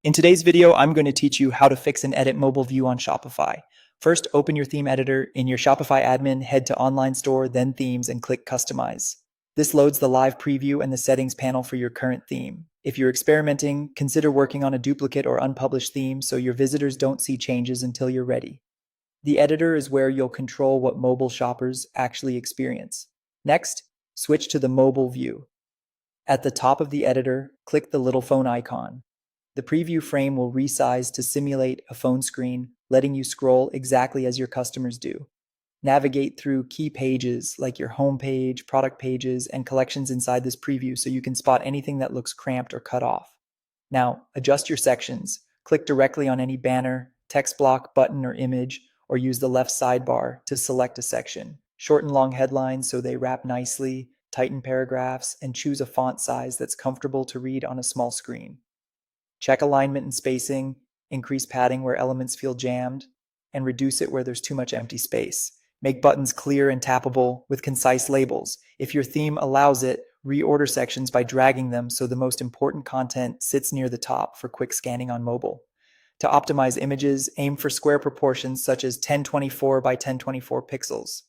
In today's video, I'm going to teach you how to fix and edit mobile view on Shopify. First, open your theme editor. In your Shopify admin, head to Online Store, then Themes, and click Customize. This loads the live preview and the settings panel for your current theme. If you're experimenting, consider working on a duplicate or unpublished theme so your visitors don't see changes until you're ready. The editor is where you'll control what mobile shoppers actually experience. Next, switch to the mobile view. At the top of the editor, click the little phone icon. The preview frame will resize to simulate a phone screen, letting you scroll exactly as your customers do. Navigate through key pages like your home page, product pages, and collections inside this preview so you can spot anything that looks cramped or cut off. Now, adjust your sections. Click directly on any banner, text block, button, or image, or use the left sidebar to select a section. Shorten long headlines so they wrap nicely, tighten paragraphs, and choose a font size that's comfortable to read on a small screen. Check alignment and spacing, increase padding where elements feel jammed, and reduce it where there's too much empty space. Make buttons clear and tappable with concise labels. If your theme allows it, reorder sections by dragging them so the most important content sits near the top for quick scanning on mobile. To optimize images, aim for square proportions such as 1024 by 1024 pixels.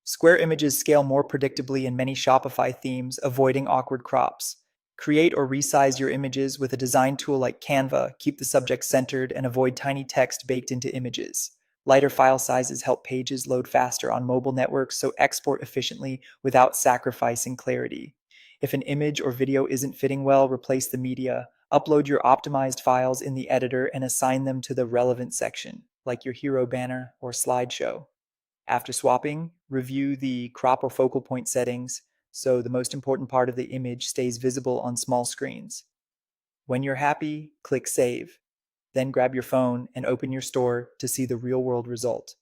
Square images scale more predictably in many Shopify themes, avoiding awkward crops. Create or resize your images with a design tool like Canva, keep the subject centered, and avoid tiny text baked into images. Lighter file sizes help pages load faster on mobile networks, so export efficiently without sacrificing clarity. If an image or video isn't fitting well, replace the media. Upload your optimized files in the editor and assign them to the relevant section, like your hero banner or slideshow. After swapping, review the crop or focal point settings so the most important part of the image stays visible on small screens. When you're happy, click Save. Then grab your phone and open your store to see the real-world result.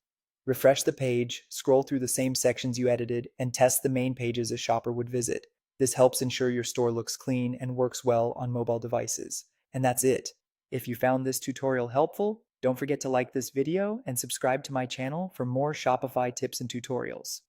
Refresh the page, scroll through the same sections you edited, and test the main pages a shopper would visit. This helps ensure your store looks clean and works well on mobile devices. And that's it. If you found this tutorial helpful, don't forget to like this video and subscribe to my channel for more Shopify tips and tutorials.